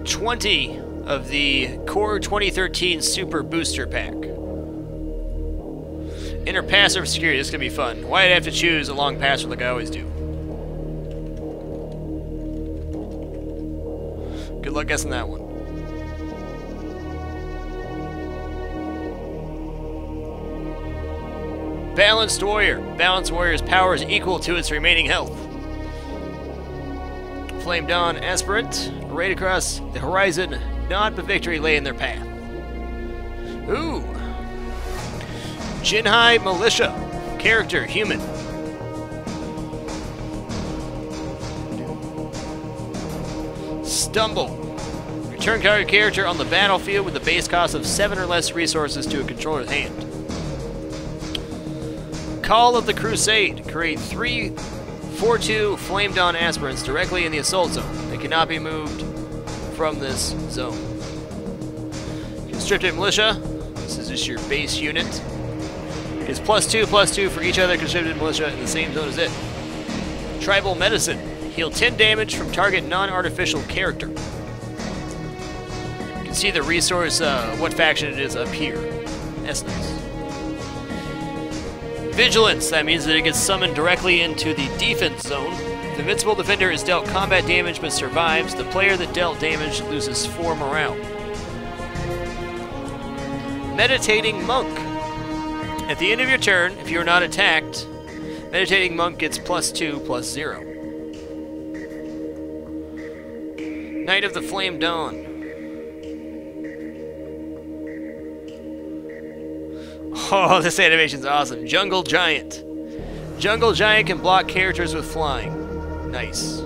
20 of the Core 2013 Super Booster Pack. Enter password for security. This is going to be fun. Why did I have to choose a long password like I always do? Good luck guessing that one. Balanced Warrior. Balanced Warrior's power is equal to its remaining health. Flame Dawn Aspirant. Right across the horizon, naught but victory lay in their path. Ooh. Jinhai Militia. Character, human. Stumble. Return target character on the battlefield with a base cost of 7 or less resources to a controller's hand. Call of the Crusade. Create 3 4/2 Flame Dawn Aspirants directly in the assault zone. They cannot be moved from this zone. Conscripted Militia. This is just your base unit. It's +2/+2 for each other conscripted militia in the same zone as it. Tribal Medicine. Heal 10 damage from target non-artificial character. You can see the resource, what faction it is up here. That's nice. Vigilance. That means that it gets summoned directly into the defense zone. If the invincible defender is dealt combat damage but survives, the player that dealt damage loses 4 morale. Meditating Monk. At the end of your turn, if you are not attacked, Meditating Monk gets +2/+0. Knight of the Flame Dawn. Oh, this animation's awesome. Jungle Giant. Jungle Giant can block characters with flying. Nice.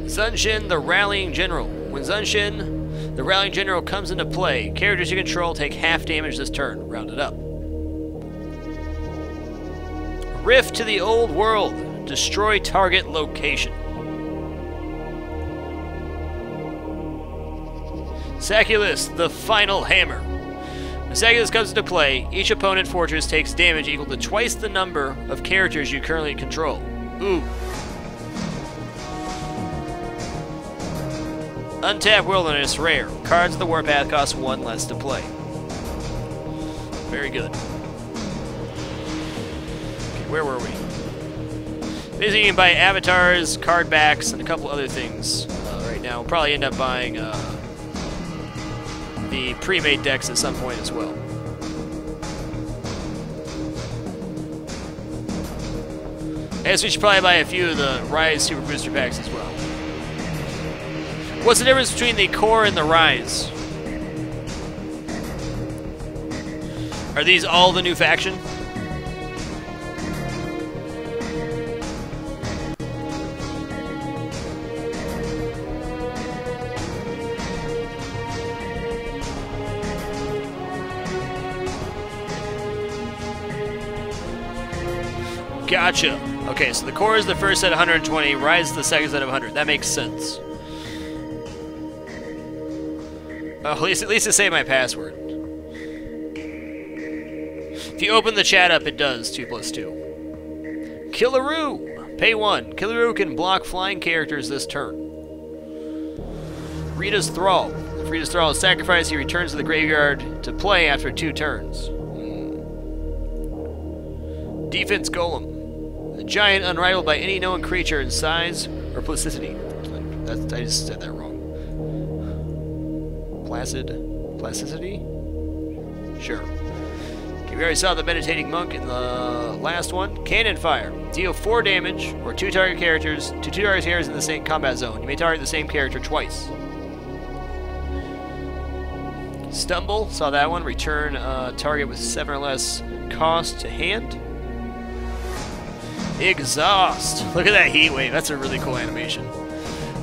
Zunshin, the Rallying General. When Zunshin, the Rallying General, comes into play, characters you control take half damage this turn. Rounded up. Rift to the Old World. Destroy target location. Saculus, the Final Hammer. When Saculus comes into play, each opponent fortress takes damage equal to twice the number of characters you currently control. Ooh. Untapped Wilderness, rare. Cards of the Warpath cost 1 less to play. Very good. Okay, where were we? Basically, you can buy avatars, card backs, and a couple other things. Right now, we'll probably end up buying the pre-made decks at some point as well. I guess we should probably buy a few of the Rise Super Booster packs as well. What's the difference between the Core and the Rise? Are these all the new faction? Gotcha. Okay, so the Core is the first set of 120, Rise is the second set of 100. That makes sense. At least to say my password. If you open the chat up, it does 2/2. Killaroo! Pay 1. Killaroo can block flying characters this turn. Rita's Thrall. If Rita's Thrall is sacrificed, he returns to the graveyard to play after 2 turns. Defense Golem. A giant unrivaled by any known creature in size or plasticity. I just said that wrong. Plasticity? Sure. Okay, we already saw the Meditating Monk in the last one. Cannon Fire. Deal 4 damage or 2 target characters to 2 target characters in the same combat zone. You may target the same character twice. Stumble. Saw that one. Return target with 7 or less cost to hand. Exhaust. Look at that heat wave. That's a really cool animation.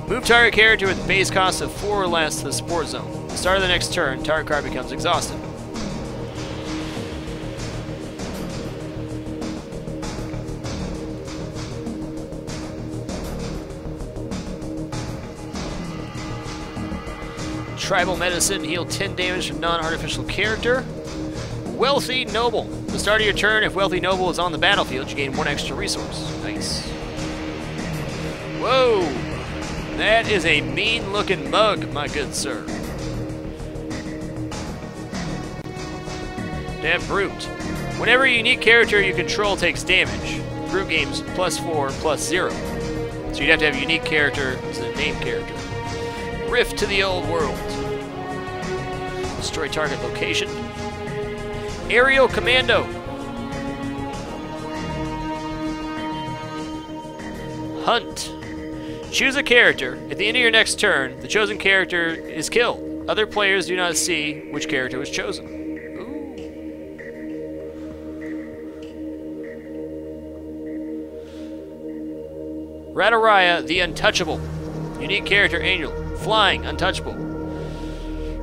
Move target character with base cost of 4 or less to the support zone. At the start of the next turn, target card becomes exhausted. Tribal Medicine. Heal 10 damage from non-artificial character. Wealthy Noble. the start of your turn, if Wealthy Noble is on the battlefield, you gain 1 extra resource. Nice. Whoa! That is a mean-looking mug, my good sir. Damn Brute. Whenever a unique character you control takes damage, Brute gains +4, +0. So you'd have to have a unique character as a named character. Rift to the old world. Destroy target location. Aerial Commando. Hunt. Choose a character. At the end of your next turn, the chosen character is killed. Other players do not see which character was chosen. Ooh. Radaraya, the Untouchable. Unique character, Angel. Flying, untouchable.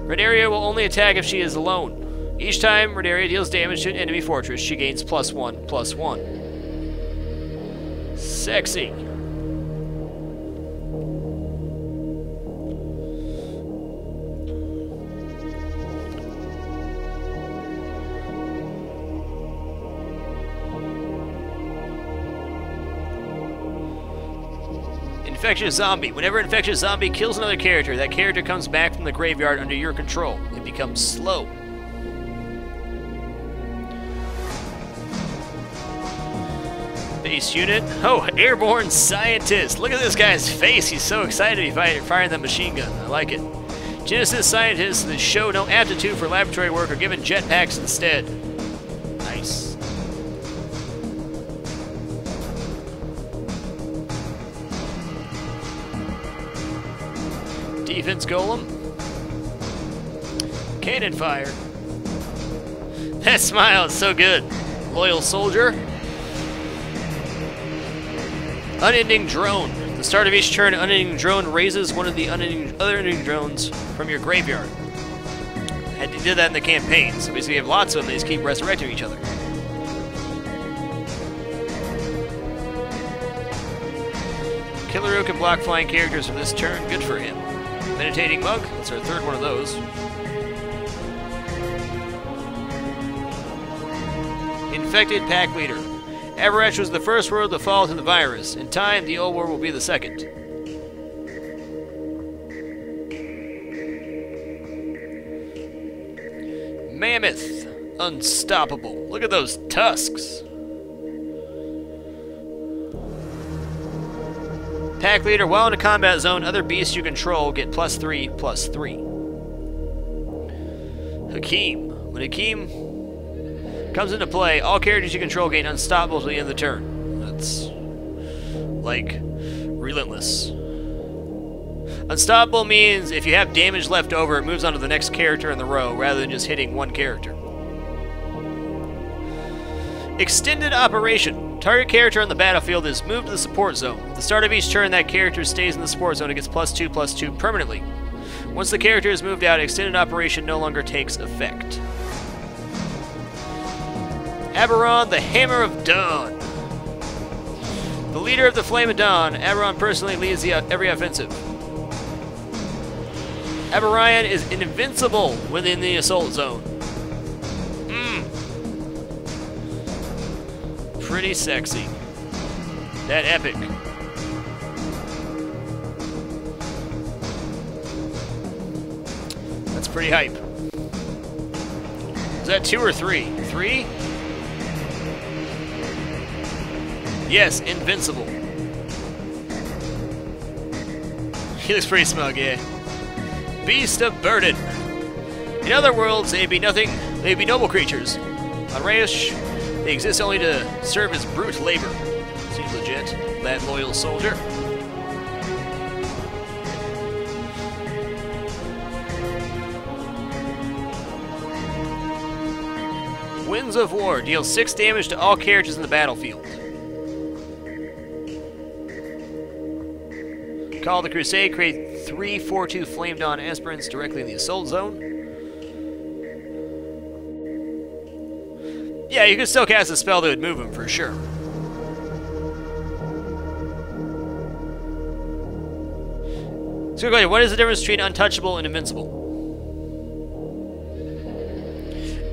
Radaraya will only attack if she is alone. Each time Radaraya deals damage to an enemy fortress, she gains +1, +1. Sexy. Infectious Zombie. Whenever an infectious zombie kills another character, that character comes back from the graveyard under your control. It becomes slow. Base unit. Oh, Airborne Scientist. Look at this guy's face. He's so excited to be firing that machine gun. I like it. Genesis scientists that show no aptitude for laboratory work are given jetpacks instead. Nice. Defense Golem. Cannon Fire. That smile is so good. Loyal Soldier. Unending Drone. At the start of each turn, Unending Drone raises one of the other unending drones from your graveyard. I did that in the campaign, so basically you have lots of them, they just keep resurrecting each other. Killaroo can block flying characters for this turn, good for him. Meditating Monk, that's our third one of those. Infected Pack Leader. Aberrash was the first world to fall to the virus. In time, the old world will be the second. Mammoth. Unstoppable. Look at those tusks. Pack Leader, while in a combat zone, other beasts you control get +3, +3. Hakim. When Hakim comes into play, all characters you control gain unstoppable to the end of the turn. That's like relentless. Unstoppable means if you have damage left over, it moves on to the next character in the row rather than just hitting one character. Extended Operation. Target character on the battlefield is moved to the support zone. At the start of each turn, that character stays in the support zone and gets +2, +2 permanently. Once the character is moved out, Extended Operation no longer takes effect. Aberon, the Hammer of Dawn. The leader of the Flame of Dawn, Aberon personally leads every offensive. Aberion is invincible within the assault zone. Pretty sexy. That epic. That's pretty hype. Is that 2 or 3? 3? Yes, invincible. He looks pretty smug, yeah. Beast of Burden. In other worlds, they'd be noble creatures. On Raish, they exist only to serve as brute labor. Seems legit. That loyal soldier. Winds of War deals 6 damage to all characters in the battlefield. Call of the Crusade, create 3 4/2 Flame Dawn aspirants directly in the assault zone. Yeah, you could still cast a spell that would move him for sure. So go ahead, what is the difference between untouchable and invincible?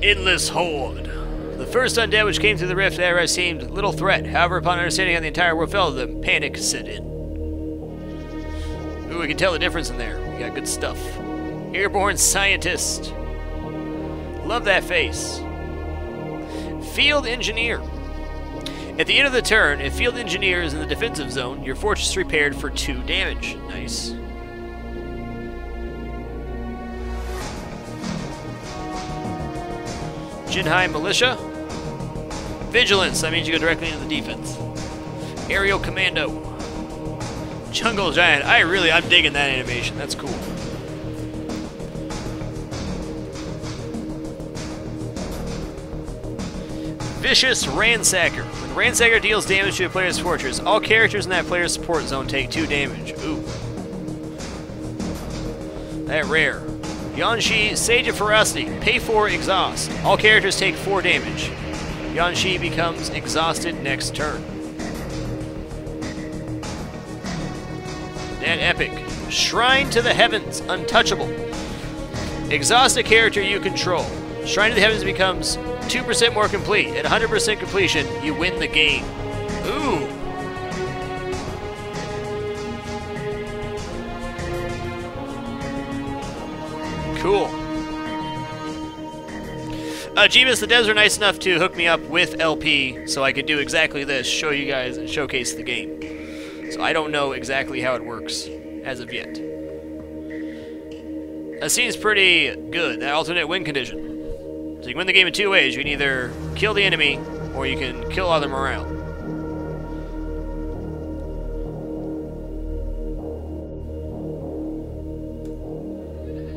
Endless Horde. The first undead which came through the rift era seemed little threat. However, upon understanding how the entire world fell to them, panic set in. Ooh, we can tell the difference in there. We got good stuff. Airborne scientist. Love that face. Field engineer. At the end of the turn, if field engineer is in the defensive zone, your fortress is repaired for 2 damage. Nice. Jinhai Militia. Vigilance, that means you go directly into the defense. Aerial Commando. Jungle Giant, I'm digging that animation, that's cool. Vicious Ransacker. When Ransacker deals damage to a player's fortress, all characters in that player's support zone take 2 damage. Ooh. That rare. Yanshi, Sage of Ferocity. Pay 4 exhaust. All characters take 4 damage. Yanshi becomes exhausted next turn. That epic. Shrine to the Heavens. Untouchable. Exhaust a character you control. Shrine to the Heavens becomes 2% more complete. At 100% completion, you win the game. Ooh. Cool. Jeebus, the devs were nice enough to hook me up with LP so I could do exactly this, show you guys and showcase the game. So I don't know exactly how it works as of yet. That seems pretty good, that alternate win condition. So you can win the game in 2 ways. You can either kill the enemy, or you can kill all their morale.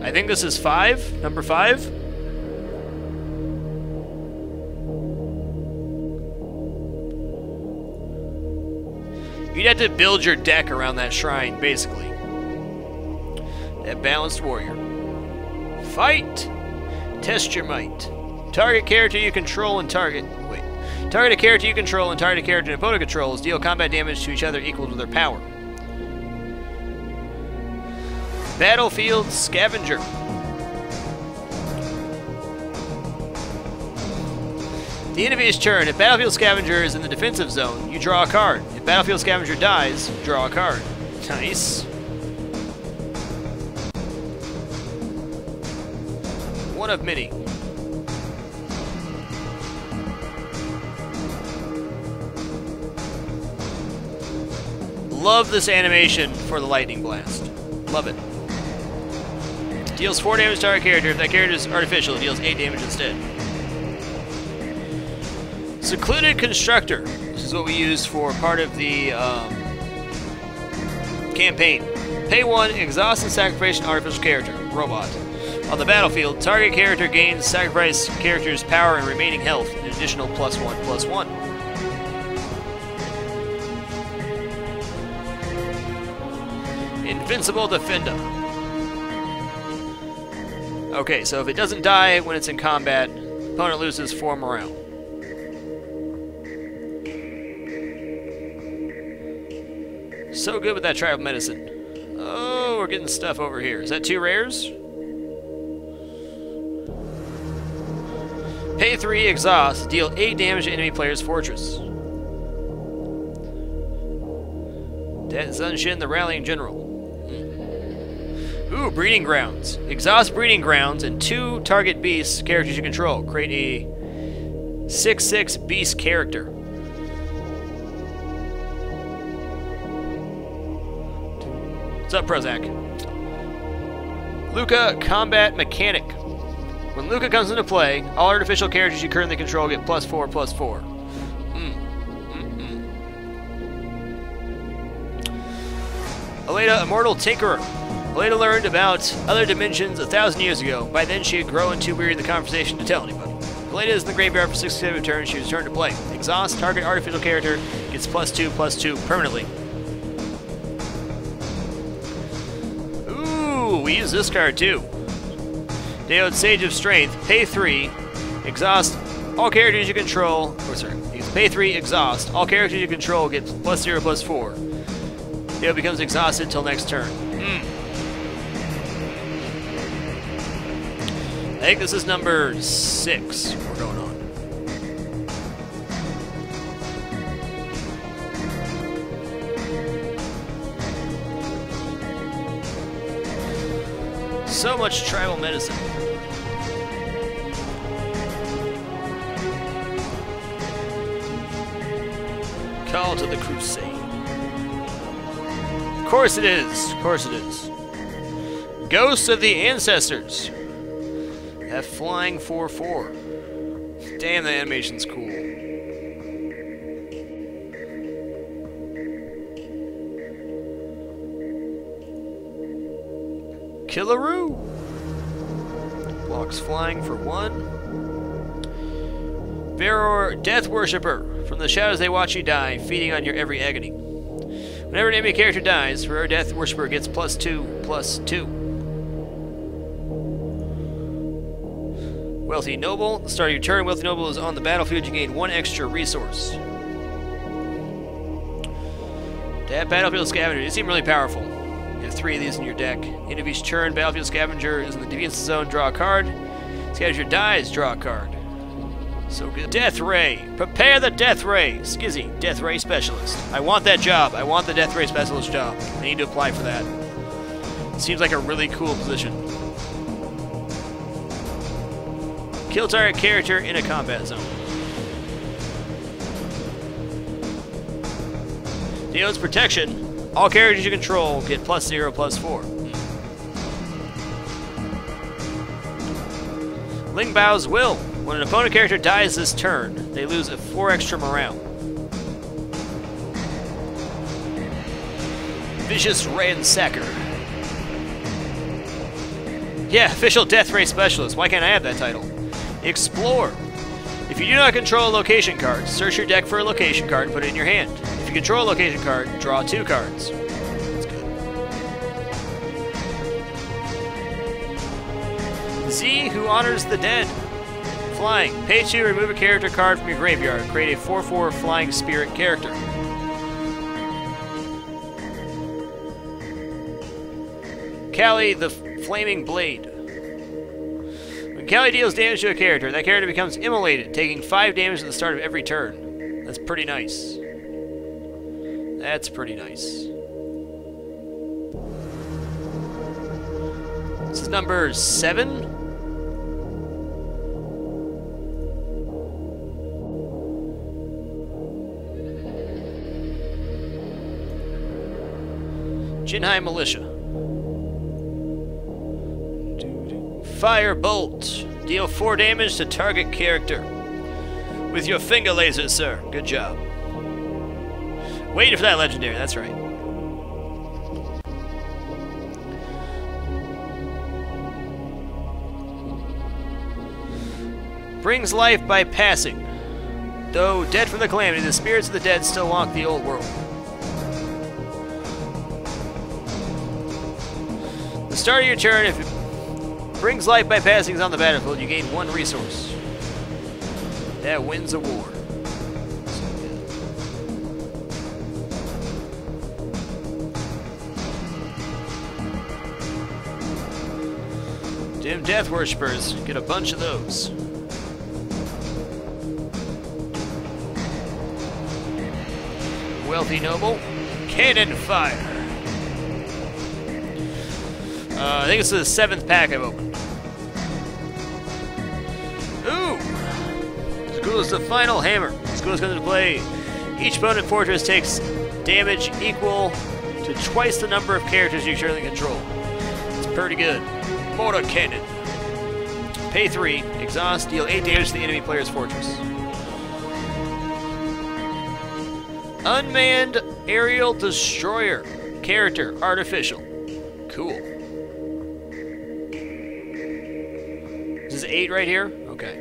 I think this is 5, number 5. You'd have to build your deck around that shrine, basically. That balanced warrior. Fight! Test your might. Target character you control and target... Wait. Target a character you control and target a character an opponent controls. Deal combat damage to each other equal to their power. Battlefield Scavenger. The enemy's turn. If Battlefield Scavenger is in the defensive zone, you draw a card. If Battlefield Scavenger dies, draw a card. Nice. One of many. Love this animation for the lightning blast. Love it. Deals 4 damage to our character. If that character is artificial, it deals 8 damage instead. Secluded Constructor. This is what we use for part of the campaign. Pay 1, exhaust and sacrifice an artificial character. Robot. On the battlefield, target character gains sacrifice character's power and remaining health, an additional +1/+1. Invincible Defender. Okay, so if it doesn't die when it's in combat, opponent loses 4 morale. So good with that tribal medicine. Oh, we're getting stuff over here. Is that 2 rares? Pay 3, exhaust, deal 8 damage to enemy player's fortress. That Zunshin, the Rallying General. Ooh, Breeding Grounds. Exhaust Breeding Grounds and 2 target beasts, characters you control. Create a 6/6 beast character. What's up, Prozac? Luca, Combat Mechanic. When Luca comes into play, all artificial characters you currently control get +4/+4. Aleda, Immortal Tinkerer. Aleda learned about other dimensions 1,000 years ago. By then, she had grown too weary of the conversation to tell anybody. Aleda is in the graveyard for 6 consecutive turns. She returned to play. Exhaust, target artificial character gets +2/+2 permanently. Ooh, we use this card too. Daod, Sage of Strength. Pay 3, exhaust all characters you control. Pay 3, exhaust all characters you control get +0/+4. Daod becomes exhausted till next turn. I think this is number 6 we're going on. So much tribal medicine. Call to the crusade. Of course it is. Of course it is. Ghosts of the Ancestors. That flying 4/4. Damn, the animation's cool. Killaroo. Blocks flying for 1. Varor, Death Worshipper. From the shadows they watch you die, feeding on your every agony. Whenever an enemy character dies, Varor Death Worshipper gets +2/+2. Wealthy Noble. At the start of your turn, Wealthy Noble is on the battlefield. You gain 1 extra resource. That Battlefield Scavenger. They seem really powerful. You have 3 of these in your deck. End of each turn, Battlefield Scavenger is in the defense zone. Draw a card. Scavenger dies. Draw a card. So good. Death Ray. Prepare the Death Ray. Skizzy, Death Ray Specialist. I want that job. I want the Death Ray Specialist job. I need to apply for that. Seems like a really cool position. Kill target character in a combat zone. Deals protection. All characters you control get +0/+4. Lingbao's Will. When an opponent character dies this turn, they lose a 4 extra morale. Vicious Ransacker. Yeah, official Death Ray Specialist. Why can't I have that title? Explore. If you do not control a location card, search your deck for a location card and put it in your hand. If you control a location card, draw 2 cards. That's good. Z, Who Honors the Dead. Flying. Pay 2, remove a character card from your graveyard. Create a 4/4 flying spirit character. Callie, the Flaming Blade. When Callie deals damage to a character, that character becomes immolated, taking 5 damage at the start of every turn. That's pretty nice. That's pretty nice. This is number 7. Jinhai Militia. Firebolt. Deal 4 damage to target character. With your finger laser, sir. Good job. Waiting for that legendary, that's right. Brings life by passing. Though dead from the calamity, the spirits of the dead still walk the old world. The start of your turn, if it brings life by passing is on the battlefield, you gain 1 resource. That wins a war. Dim Death Worshippers, get a bunch of those. Wealthy Noble, Cannon Fire. I think it's the 7th pack I've opened. Ooh! School is the final hammer. School is going to play. Each opponent fortress takes damage equal to twice the number of characters you currently control. It's pretty good. Mortar Cannon. Pay 3, exhaust, deal 8 damage to the enemy player's fortress. Unmanned Aerial Destroyer. Character, artificial. Cool. This is 8 right here? Okay.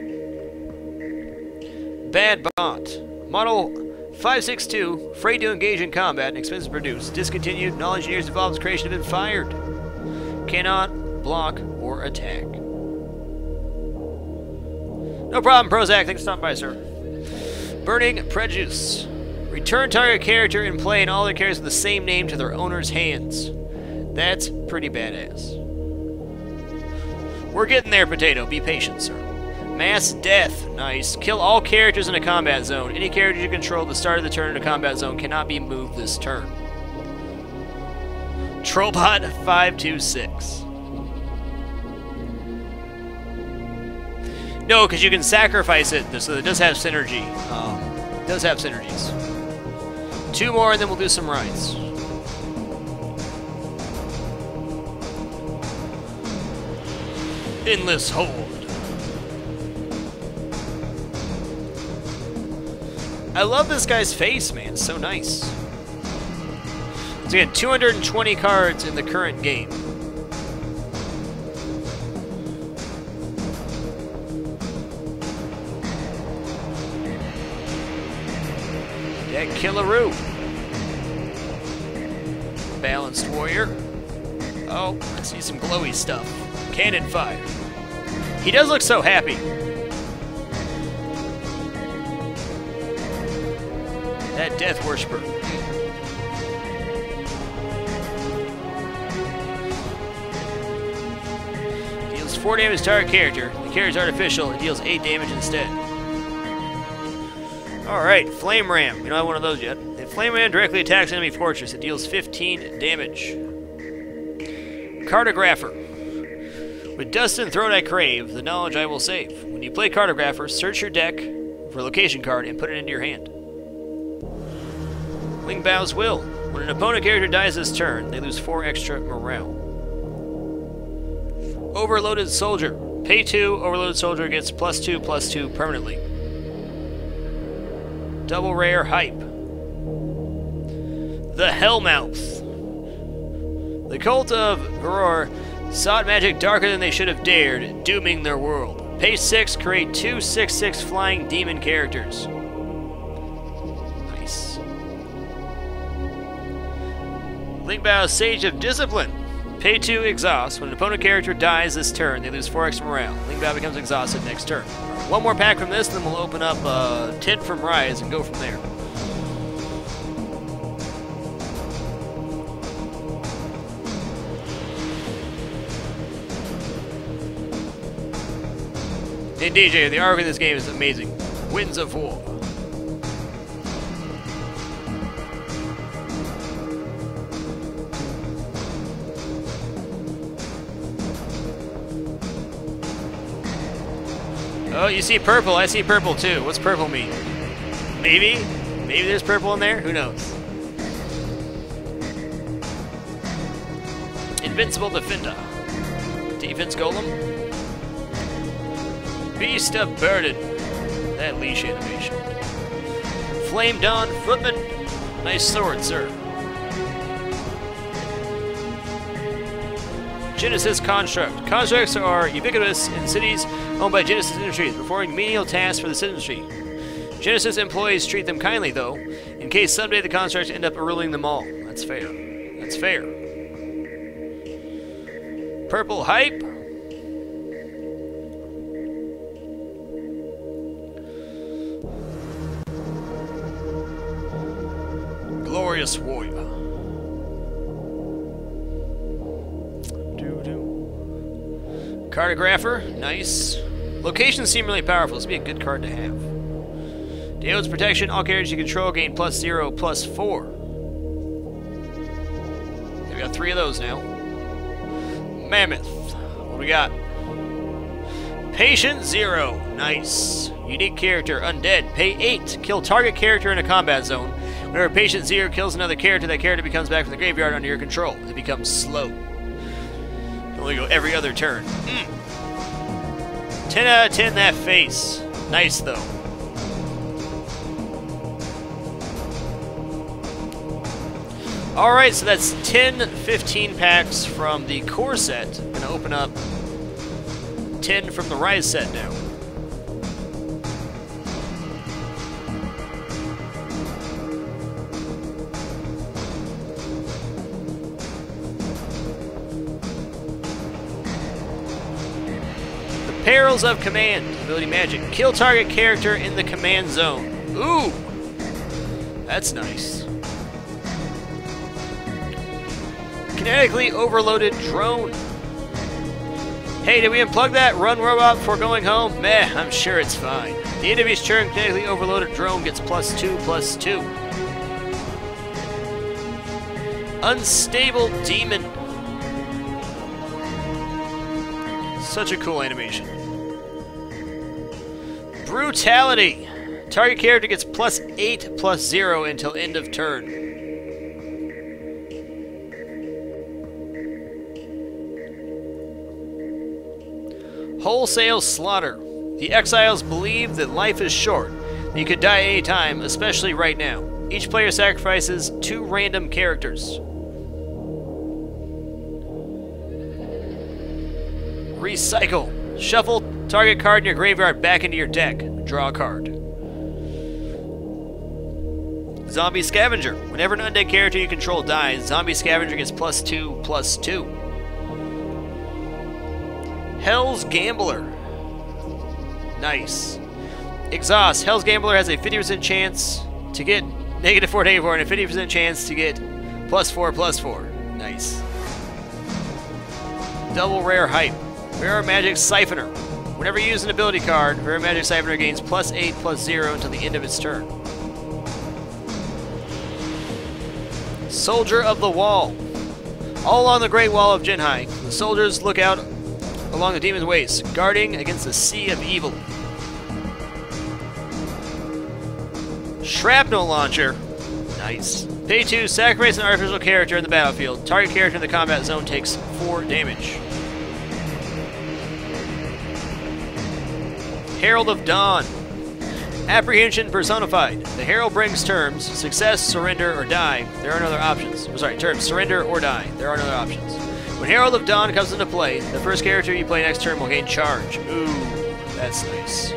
Bad Bot. Model 562, afraid to engage in combat and expensive to produce. Discontinued, null engineers involved in creation have been fired. Cannot block or attack. No problem, Prozac. Thanks for stopping by, sir. Burning Prejudice. Return target character in play and all their characters with the same name to their owner's hands. That's pretty badass. We're getting there, Potato. Be patient, sir. Mass Death. Nice. Kill all characters in a combat zone. Any character you control at the start of the turn in a combat zone cannot be moved this turn. Trollbot 526. No, because you can sacrifice it, so it does have synergy. It does have synergies. 2 more, and then we'll do some rides. Endless Hold. I love this guy's face, man. It's so nice. So again, 220 cards in the current game. That Killaroo. Balanced Warrior. Oh, I see some glowy stuff. Cannon Fire. He does look so happy. That Death Worshipper. Deals 4 damage to target character. The character is artificial. It deals 8 damage instead. Alright, Flame Ram. You don't have one of those yet. The Flame Ram directly attacks enemy fortress. It deals 15 damage. Cartographer. With dust and throat I crave, the knowledge I will save. When you play Cartographer, search your deck for a location card and put it into your hand. Wingbow's Will. When an opponent character dies this turn, they lose 4 extra morale. Overloaded Soldier. Pay 2, Overloaded Soldier gets +2/+2 permanently. Double Rare Hype. The Hellmouth. The Cult of Horror sought magic darker than they should have dared, dooming their world. Pay 6, create 2 6/6 flying demon characters. Nice. Lingbow's Sage of Discipline. Pay 2, exhaust. When an opponent character dies this turn, they lose 4 extra morale. Lingbow becomes exhausted next turn. One more pack from this, then we'll open up 10 from Rise and go from there. Hey DJ, the arc of this game is amazing. Winds of War. Oh, you see purple. I see purple too. What's purple mean? Maybe? Maybe there's purple in there? Who knows? Invincible Defender. Defense Golem. Beast of Burden. That leash animation. Flame Dawn Footman. Nice sword, sir. Genesis Construct. Constructs are ubiquitous in cities owned by Genesis Industries, performing menial tasks for the industry. Genesis employees treat them kindly, though, in case someday the constructs end up ruling them all. That's fair. That's fair. Purple Hype. Glorious Warrior. Cartographer, nice. Locations seem really powerful. This would be a good card to have. Diode's Protection, all characters you control gain +0/+4. Okay, we got 3 of those now. Mammoth, what do we got? Patient 0, nice. Unique character, Undead, pay 8. Kill target character in a combat zone. Whenever Patient 0 kills another character, that character becomes back from the graveyard under your control. It becomes slow. Only go every other turn. 10 out of 10, that face. Nice, though. Alright, so that's 10-15 packs from the core set. I'm going to open up 10 from the Rise set now. Perils of Command. Ability Magic. Kill target character in the command zone. Ooh! That's nice. Kinetically overloaded drone. Hey, did we unplug that run robot before going home? Meh, I'm sure it's fine. The enemy's turn kinetically overloaded drone gets +2/+2. Unstable Demon. Such a cool animation. Brutality. Target character gets +8/+0 until end of turn. Wholesale slaughter. The exiles believe that life is short, that you could die any time, especially right now. Each player sacrifices 2 random characters. Recycle. Shuffle target card in your graveyard back into your deck. Draw a card. Zombie Scavenger. Whenever an undead character you control dies, Zombie Scavenger gets +2/+2. Hell's Gambler. Nice. Exhaust. Hell's Gambler has a 50% chance to get -4/-4 and a 50% chance to get +4/+4. Nice. Double Rare Hype. Rare Magic Siphoner. Whenever you use an ability card, Rare Magic Siphoner gains +8/+0 until the end of its turn. Soldier of the Wall. All along the Great Wall of Jinhai, the soldiers look out along the Demon's Waste, guarding against the sea of evil. Shrapnel Launcher. Nice. Pay 2, sacrifice an artificial character in the battlefield. Target character in the combat zone takes 4 damage. Herald of Dawn. Apprehension personified. The Herald brings terms: success, surrender, or die. There are no other options. Terms: surrender or die. There are no other options. When Herald of Dawn comes into play, the first character you play next turn will gain charge. Ooh, that's nice.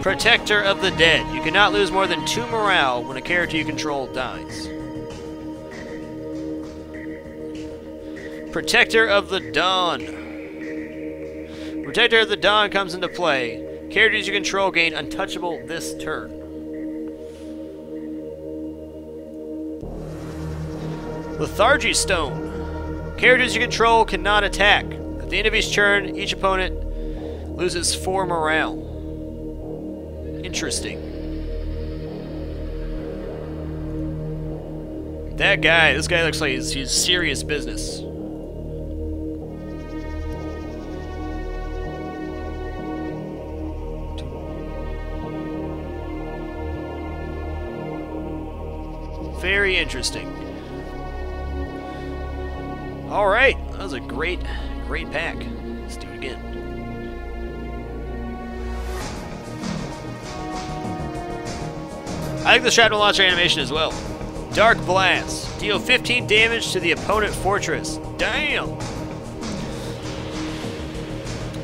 Protector of the Dead. You cannot lose more than 2 morale when a character you control dies. Protector of the Dawn. Protector of the Dawn comes into play. Characters you control gain untouchable this turn. Lethargy Stone. Characters you control cannot attack. At the end of each turn, each opponent loses 4 morale. Interesting. That guy, this guy looks like he's serious business. Very interesting. All right, that was a great pack. Let's do it again. I like the Shrapnel Launcher animation as well. Dark Blast. Deal 15 damage to the opponent fortress. Damn!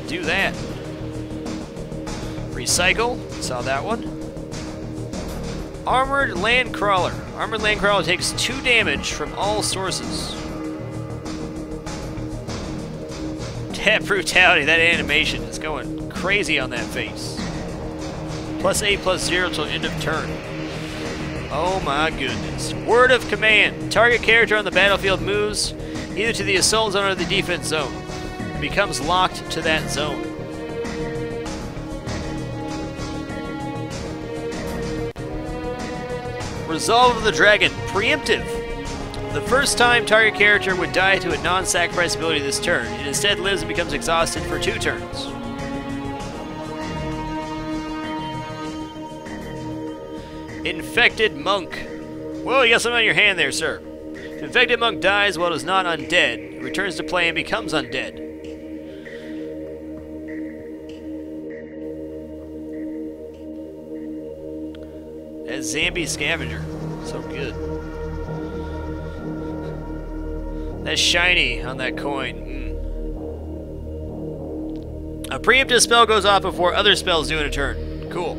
Do that. Recycle. Saw that one. Armored Landcrawler. Armored Landcrawler takes 2 damage from all sources. That brutality, that animation is going crazy on that face. +8/+0 till end of turn. Oh my goodness. Word of Command. Target character on the battlefield moves either to the assault zone or the defense zone. It becomes locked to that zone. Resolve of the Dragon. Preemptive. The first time target character would die to a non-sacrifice ability this turn, it instead lives and becomes exhausted for 2 turns. Infected Monk. Whoa, you got something on your hand there, sir. If Infected Monk dies while it is not undead, it returns to play and becomes undead. That Zombie Scavenger. So good. That's shiny on that coin. A preemptive spell goes off before other spells do in a turn. Cool.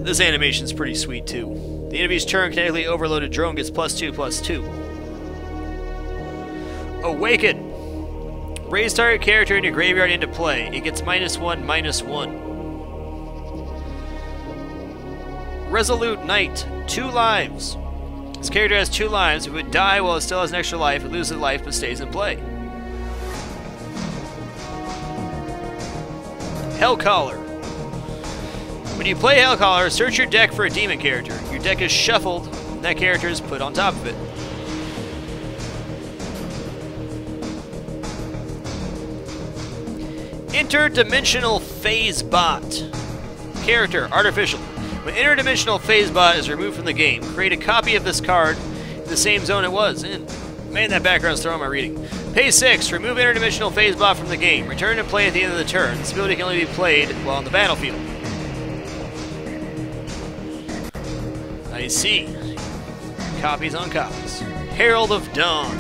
This animation's pretty sweet too. The enemy's turn kinetically overloaded drone gets +2/+2. Awaken. Raise target character in your graveyard into play. It gets -1/-1. Resolute Knight. 2 lives. This character has 2 lives. If it would die while it still has an extra life, it loses life but stays in play. Hellcaller. When you play Hellcaller, search your deck for a demon character. Your deck is shuffled, and that character is put on top of it. Interdimensional Phase Bot. Character, artificial. When interdimensional phase bot is removed from the game, create a copy of this card in the same zone it was in. Man, that background's throwing my reading. Phase 6, remove interdimensional phase bot from the game. Return and play at the end of the turn. This ability can only be played while on the battlefield. I see. Copies on copies. Herald of Dawn.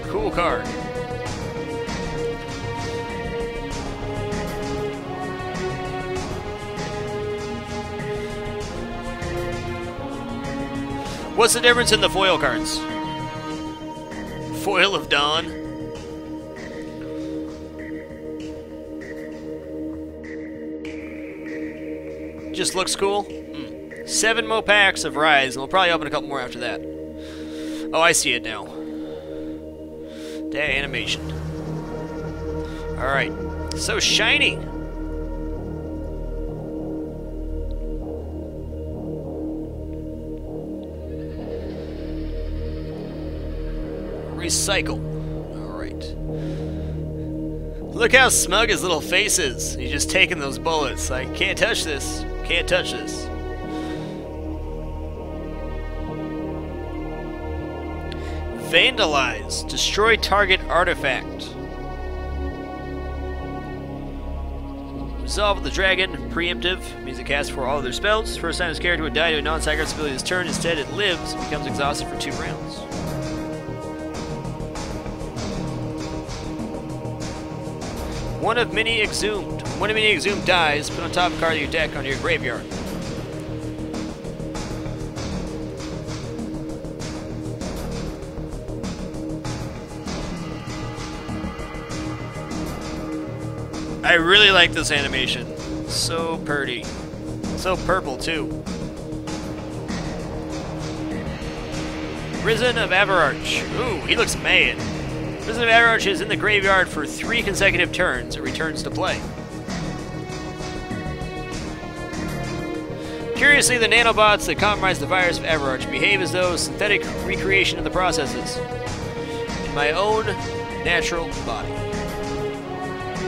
Cool card. What's the difference in the foil cards? Foil of Dawn. Just looks cool. 7 more packs of Rise, and we'll probably open a couple more after that. Oh, I see it now. That animation. Alright. So shiny! Recycle. Alright. Look how smug his little face is. He's just taking those bullets. Like, can't touch this. Can't touch this. Vandalize. Destroy target artifact. Resolve the Dragon. Preemptive. Means it casts for all of their spells. First time this character would die to a non-sacrifice ability this turn. Instead, it lives and becomes exhausted for 2 rounds. One of many exhumed. When a mini exhumed dies, put on top of a card of your deck onto your graveyard. I really like this animation. So pretty. So purple, too. Risen of Avararch. Ooh, he looks mad. Risen of Avararch is in the graveyard for 3 consecutive turns. It returns to play. Curiously, the nanobots that compromise the virus of Avararch behave as though synthetic recreation of the processes in my own natural body.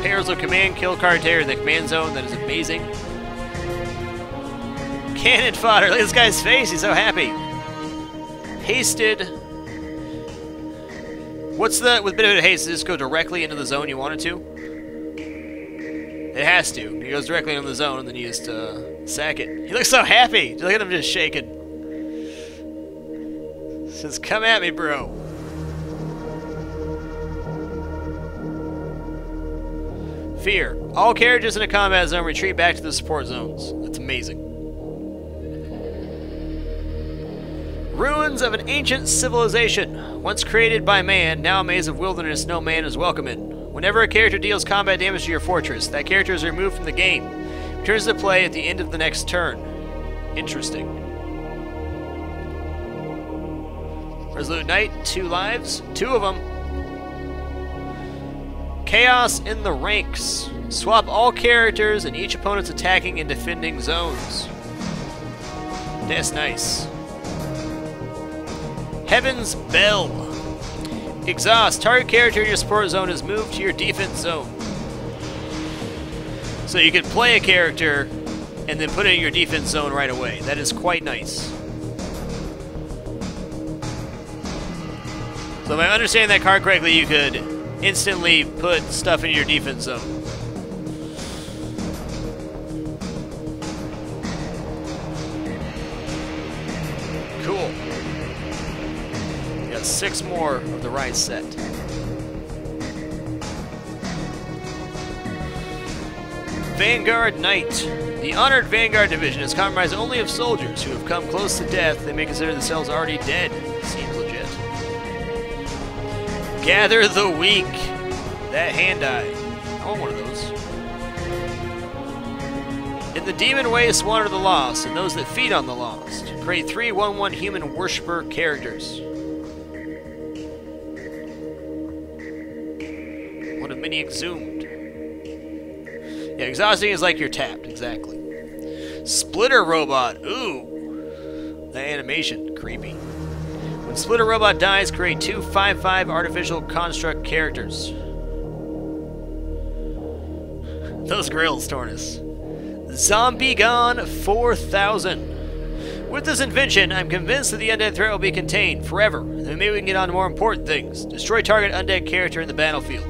Pairs of command kill card terror in the command zone. That is amazing. Cannon fodder. Look at this guy's face. He's so happy. Hasted. What's the, with benefit of haste, does this go directly into the zone you want it to? It has to. He goes directly into the zone and then you just sack it. He looks so happy. Look at him just shaking. Says, come at me, bro. Fear. All characters in a combat zone retreat back to the support zones. That's amazing. Ruins of an ancient civilization. Once created by man, now a maze of wilderness no man is welcome in. Whenever a character deals combat damage to your fortress, that character is removed from the game. Returns to play at the end of the next turn. Interesting. Resolute Knight, 2 lives. 2 of them. Chaos in the ranks. Swap all characters in each opponent's attacking and defending zones. That's nice. Heaven's Bell. Exhaust. Target character in your support zone is moved to your defense zone. So you can play a character and then put it in your defense zone right away. That is quite nice. So if I understand that card correctly, you could instantly put stuff in your defense zone. Cool. 6 more of the Rise set. Vanguard Night. The Honored Vanguard Division is comprised only of soldiers who have come close to death. They may consider themselves already dead. Seems legit. Gather the Weak. That hand-eye. I want one of those. In the Demon Waste wander the lost, and those that feed on the lost. Create 3 1/1 human worshipper characters. One of many exhumed. Yeah, exhausting is like you're tapped, exactly. Splitter robot. Ooh. The animation, creepy. When When Splitter Robot dies, create 2 5/5 artificial construct characters. Those grills, Tornus. Zombie Gone 4000. With this invention, I'm convinced that the undead threat will be contained forever, and then maybe we can get on to more important things. Destroy target undead character in the battlefield.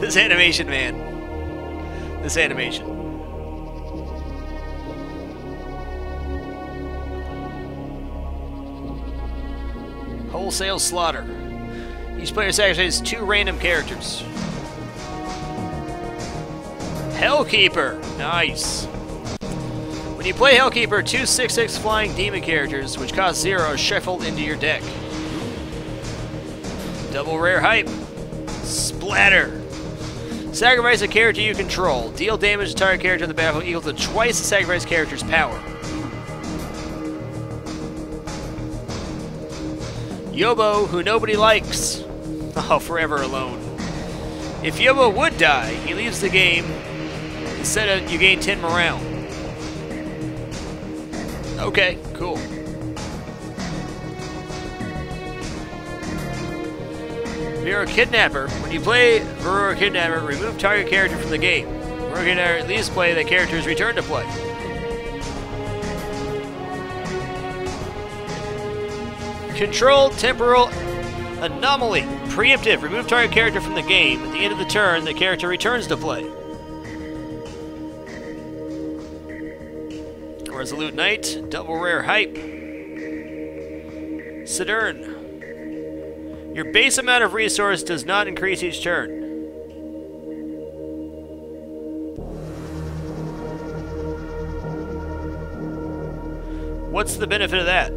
This animation, man. This animation. Wholesale slaughter. Each player sacrifices 2 random characters. Hellkeeper. Nice. When you play Hellkeeper, 2 6/6 flying demon characters, which cost 0, are shuffled into your deck. Double rare hype. Splatter. Sacrifice a character you control. Deal damage to target character in the battlefield equal to twice the sacrificed character's power. Yobo, who nobody likes. Oh, forever alone. If Yobo would die, he leaves the game. Instead of you gain 10 morale. Okay, cool. Mirror Kidnapper. When you play Mirror Kidnapper, remove target character from the game. Mirror Kidnapper at least play the character's return to play. Control Temporal Anomaly. Preemptive. Remove target character from the game. At the end of the turn, the character returns to play. Resolute Knight. Double rare hype. Sidern. Your base amount of resource does not increase each turn. What's the benefit of that?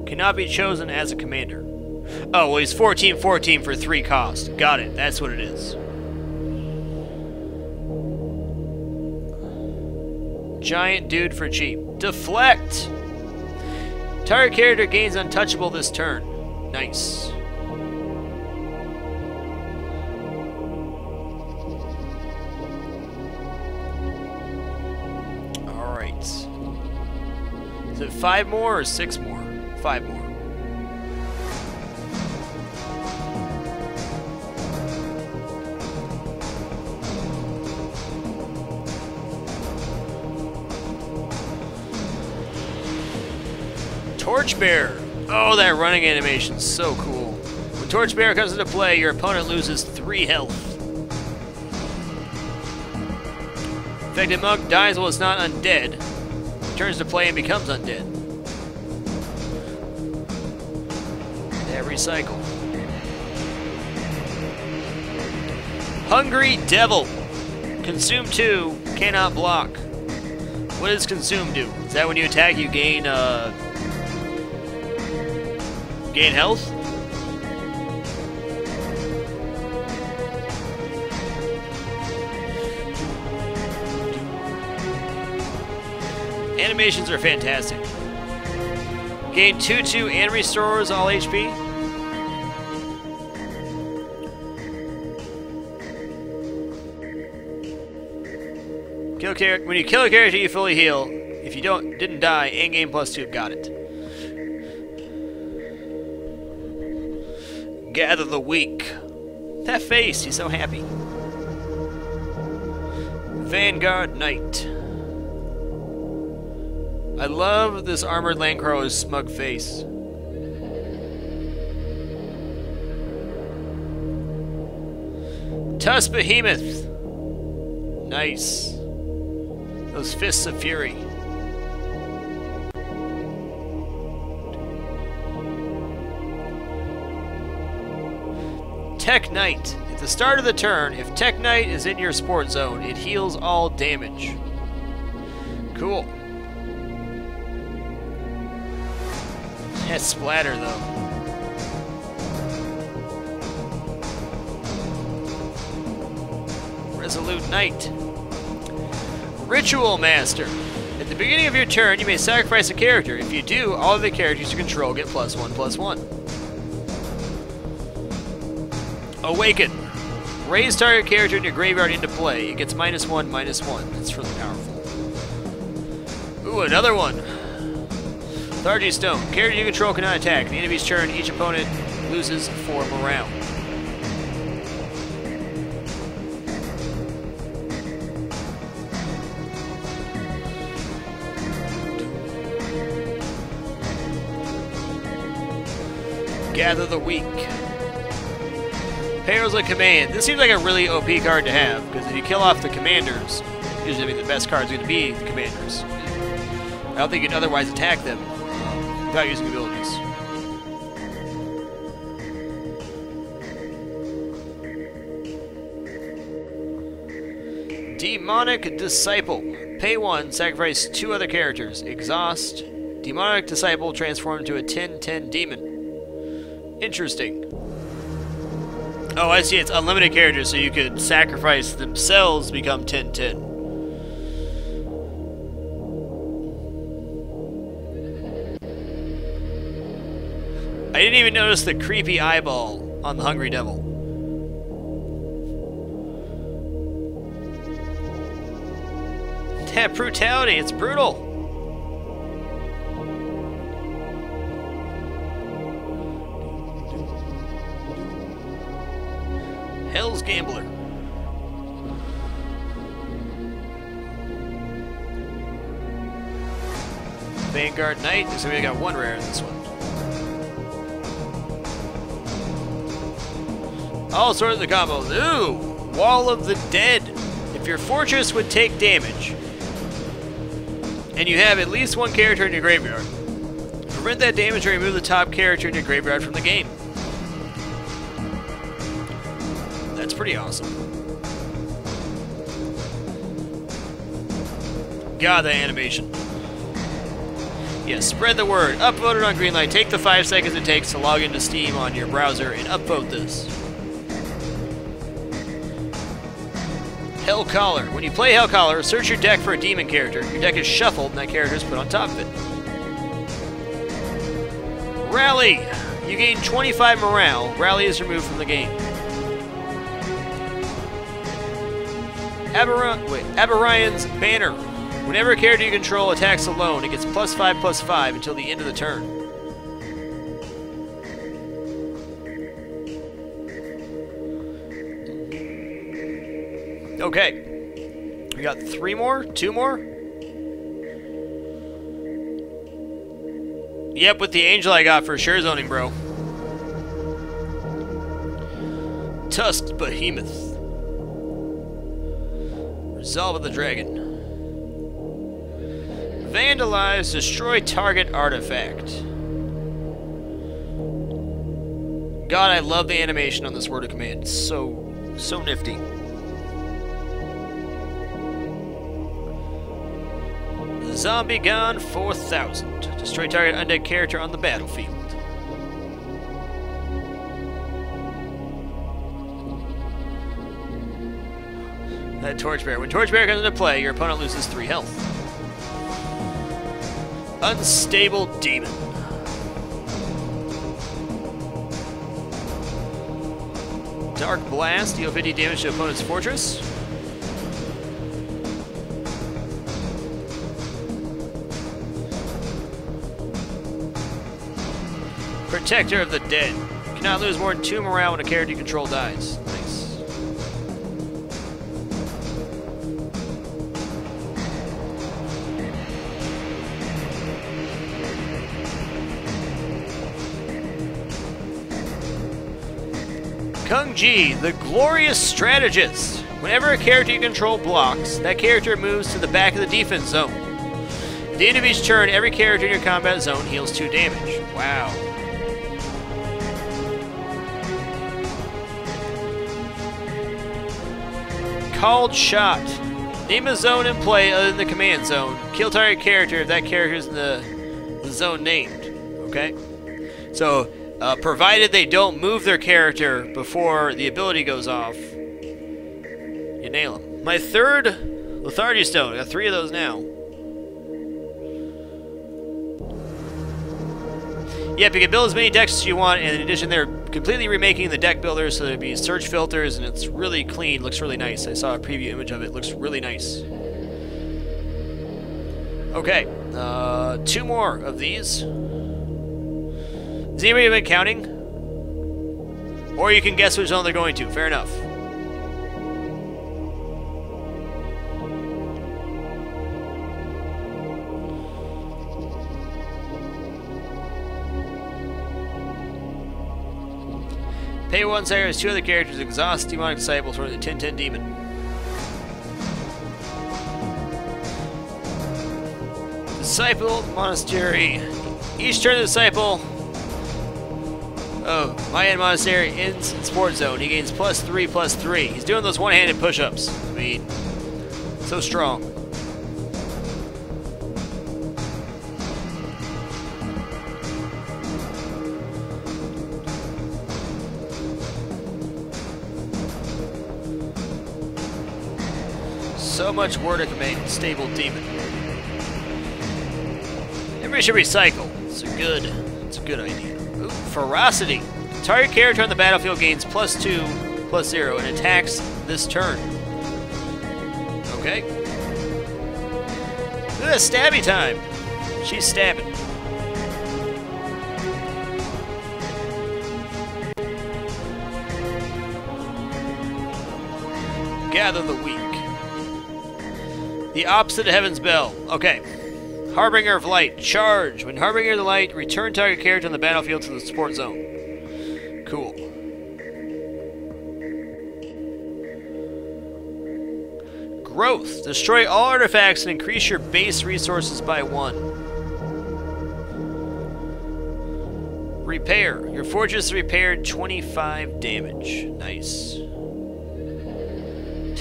Cannot be chosen as a commander. Oh, well, he's 14/14 for 3 cost. Got it. That's what it is. Giant dude for cheap. Deflect! Target character gains untouchable this turn. Nice. Alright. Is it 5 more or 6 more? 5 more. Torchbearer. Oh, that running animation's so cool. When Torchbearer comes into play, your opponent loses 3 health. Infected Monk dies while it's not undead. Returns to play and becomes undead. They recycle. Hungry Devil. Consume 2, cannot block. What does Consume do? Is that when you attack, you gain, gain health? Animations are fantastic. Gain 2/2 and restores all HP. When you kill a character, you fully heal. If you didn't die, and gain +2. Got it. Gather the weak. That face, he's so happy. Vanguard Night. I love this armored Landcrow's smug face. Tusk Behemoth. Nice. Those fists of fury. Tech Knight. At the start of the turn, if Tech Knight is in your sport zone, it heals all damage. Cool. That's splatter, though. Resolute Knight. Ritual Master. At the beginning of your turn, you may sacrifice a character. If you do, all of the characters you control get +1/+1. Awaken. Raise target character in your graveyard into play. It gets -1/-1. That's really powerful. Ooh, another one. Lethargy Stone. Character you control cannot attack. The enemy's turn, each opponent loses 4 morale. Gather the Weak. Payroll's a command. This seems like a really OP card to have, because if you kill off the commanders, usually the best card's going to be the commanders. I don't think you can otherwise attack them without using abilities. Demonic Disciple. Pay 1, sacrifice 2 other characters. Exhaust. Demonic Disciple transformed into a 10/10 demon. Interesting. Oh, I see. It's unlimited characters, so you could sacrifice themselves to become 10/10. I didn't even notice the creepy eyeball on the Hungry Devil. That brutality, it's brutal. Hell's Gambler. Vanguard Night. So we got 1 rare in this one. All sorts of combos. Ooh! Wall of the Dead. If your fortress would take damage, and you have at least 1 character in your graveyard, prevent that damage or remove the top character in your graveyard from the game. That's pretty awesome. God, that animation. Yeah, spread the word. Upvote it on Greenlight. Take the 5 seconds it takes to log into Steam on your browser and upvote this. Hellcaller. When you play Hellcaller, search your deck for a demon character. Your deck is shuffled and that character is put on top of it. Rally. You gain 25 morale. Rally is removed from the game. Aberrion's Banner. Whenever a character you control attacks alone, it gets +5/+5 until the end of the turn. Okay. We got 3 more? 2 more? Yep, with the angel I got for sure zoning, bro. Tusked Behemoth. Resolve of the Dragon. Vandalize, destroy target artifact. God, I love the animation on this word of command. It's so nifty. Zombie Gun 4000. Destroy target undead character on the battlefield. That Torchbearer. When Torchbearer comes into play, your opponent loses 3 health. Unstable Demon. Dark Blast. Deal 50 damage to opponent's fortress. Protector of the Dead. You cannot lose more than 2 morale when a character you control dies. Nice. Kung Ji, the Glorious Strategist. Whenever a character you control blocks, that character moves to the back of the defense zone. At the end of each turn, every character in your combat zone heals 2 damage. Wow. Called Shot. Name a zone in play other than the command zone. Kill target character if that character is in the zone named. Okay? So, provided they don't move their character before the ability goes off, you nail them. My 3rd Lethargy Stone. I got 3 of those now. Yep, you can build as many decks as you want, and in addition, they're completely remaking the deck builder, so there'd be search filters, and it's really clean, looks really nice. I saw a preview image of it, looks really nice. Okay. 2 more of these. Has anybody been counting? Or you can guess which zone they're going to. Fair enough. Pay 1 sacrifice 2 other characters, exhaust demonic disciples for the 10-10 demon. Disciple monastery. Each turn the disciple of Mayan monastery ends in sport zone. He gains +3/+3. He's doing those one-handed push-ups. I mean, so strong. So much war to command. Stable demon. Everybody should recycle. It's a good idea. Ooh, ferocity. Target character on the battlefield gains +2/+0 and attacks this turn. Okay. Look at that stabby time. She's stabbing. Gather the weak. The opposite of Heaven's Bell. Okay. Harbinger of Light. Charge. When Harbinger of the Light, return target character on the battlefield to the support zone. Cool. Growth. Destroy all artifacts and increase your base resources by 1. Repair. Your fortress is repaired 25 damage. Nice.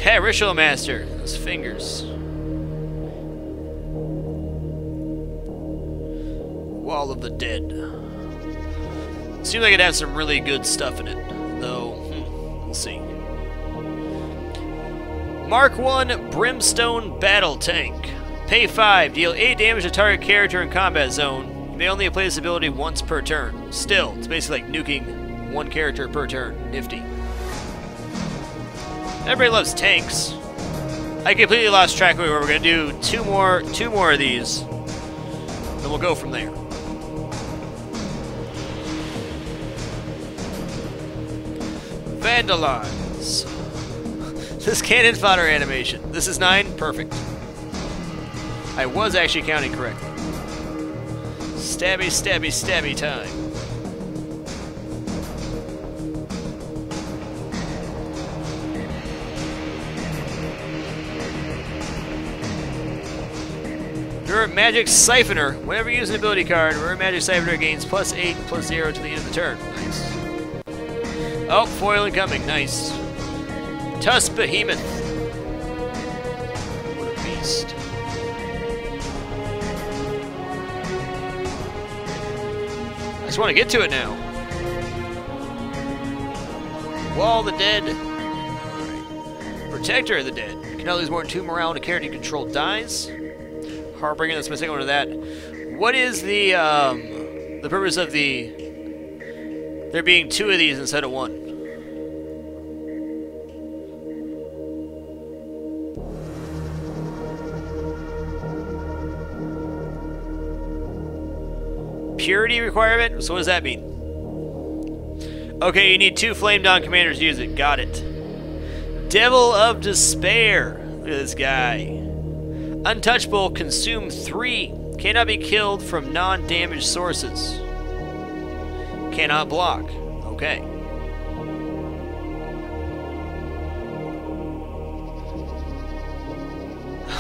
Ritual Master. Those fingers. Wall of the Dead. Seems like it has some really good stuff in it, though. We'll see. Mark 1 Brimstone Battle Tank. Pay 5. Deal 8 damage to target character in combat zone. You may only play this ability once per turn. Still, it's basically like nuking 1 character per turn. Nifty. Everybody loves tanks. I completely lost track of where we're gonna do two more of these. Then we'll go from there. Vandalize. This cannon fodder animation. This is 9. Perfect. I was actually counting correctly. Stabby, stabby, stabby time. Your Magic Siphoner. Whenever you use an ability card, your Magic Siphoner gains +8/+0 to the end of the turn. Nice. Oh, foil incoming. Nice. Tusk Behemoth. What a beast. I just want to get to it now. Wall of the Dead. Alright. Protector of the Dead. You cannot lose more than 2 morale when a character you control dies. Harbinger, that's my second one of that. What is the purpose of there being 2 of these instead of 1? Purity requirement? So what does that mean? Okay, you need 2 Flame Dawn commanders to use it. Got it. Devil of Despair. Look at this guy. Untouchable, consume 3. Cannot be killed from non-damaged sources. Cannot block. Okay.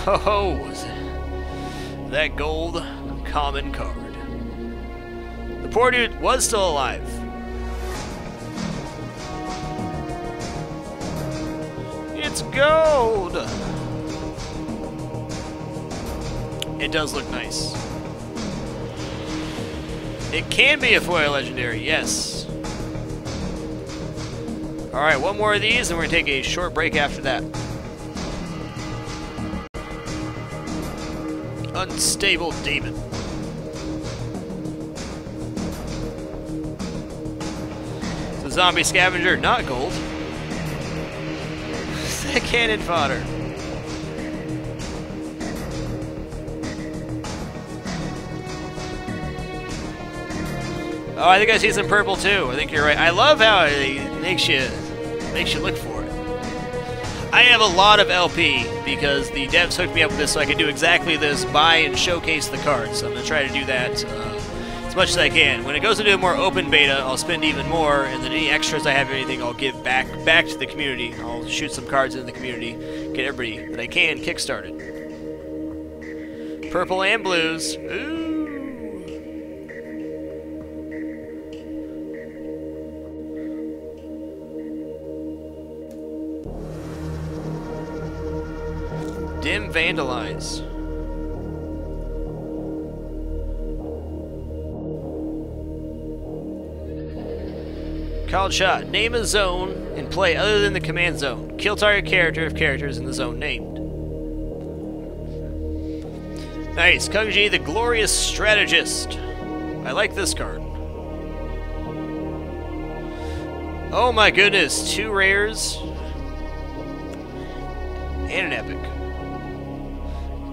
Oh, that gold common card. The poor dude was still alive. It's gold! It does look nice. It can be a foil legendary, yes. Alright, 1 more of these, and we're going to take a short break after that. Unstable Demon. It's a zombie scavenger, not gold. Cannon fodder. Oh, I think I see some purple too. I think you're right. I love how it makes you look for it. I have a lot of LP because the devs hooked me up with this so I can do exactly this, buy and showcase the cards. So I'm going to try to do that as much as I can. When it goes into a more open beta, I'll spend even more, and then any extras I have or anything, I'll give back to the community. I'll shoot some cards into the community, get everybody that I can kickstarted. Purple and blues. Ooh. Dim Vandalize. Called shot. Name a zone in play other than the command zone. Kill target character if characters in the zone named. Nice. Kung-Ji, the Glorious Strategist. I like this card. Oh my goodness. 2 rares. And an epic.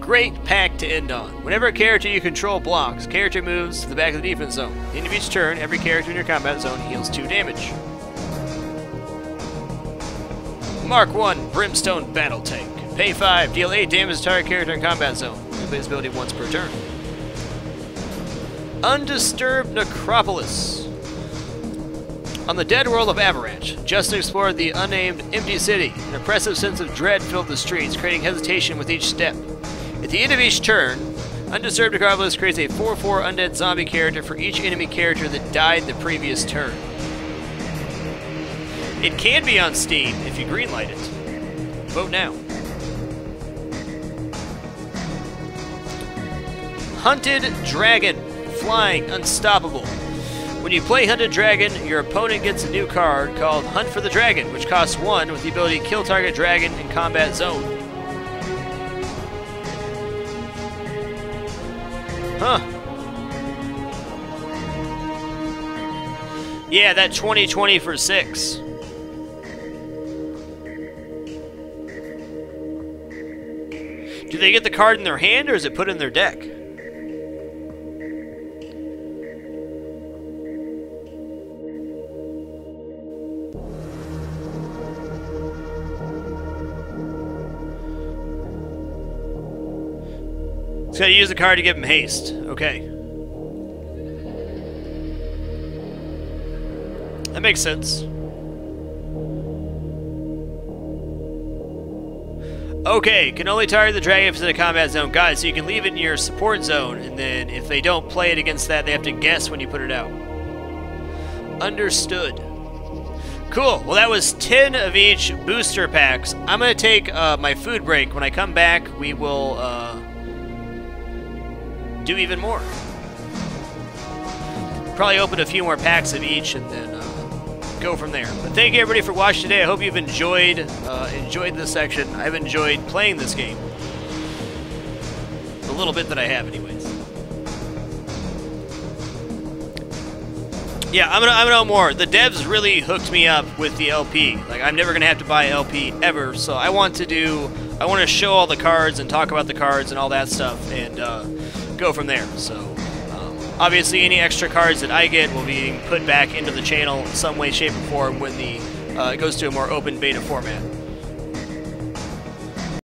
Great pack to end on. Whenever a character you control blocks, character moves to the back of the defense zone. At the end of each turn, every character in your combat zone heals 2 damage. Mark 1 Brimstone Battle Tank. Pay 5, deal 8 damage to target character in combat zone. Play this ability once per turn. Undisturbed Necropolis. On the dead world of Avalanche, Justin explored the unnamed empty city. An oppressive sense of dread filled the streets, creating hesitation with each step. At the end of each turn, Undisturbed Necropolis creates a 4/4 undead zombie character for each enemy character that died the previous turn. It can be on Steam if you greenlight it. Vote now. Hunted Dragon. Flying, unstoppable. When you play Hunted Dragon, your opponent gets a new card called Hunt for the Dragon, which costs 1 with the ability to kill target dragon in combat zone. Huh. Yeah, that 20/20 for 6. Do they get the card in their hand, or is it put in their deck? It's got to use the card to give him haste. Okay. That makes sense. Okay, can only target the dragon if it's in a combat zone. Guys, so you can leave it in your support zone, and then if they don't play it against that, they have to guess when you put it out. Understood. Cool. Well, that was 10 of each booster packs. I'm going to take my food break. When I come back, we will do even more. Probably open a few more packs of each and then go from there. But thank you everybody for watching today. I hope you've enjoyed this section. I've enjoyed playing this game. The little bit that I have anyways. Yeah, I'm gonna know more. The devs really hooked me up with the LP. Like, I'm never gonna have to buy LP ever, so I want to show all the cards and talk about the cards and all that stuff and go from there. So obviously any extra cards that I get will be put back into the channel in some way, shape, or form when it goes to a more open beta format.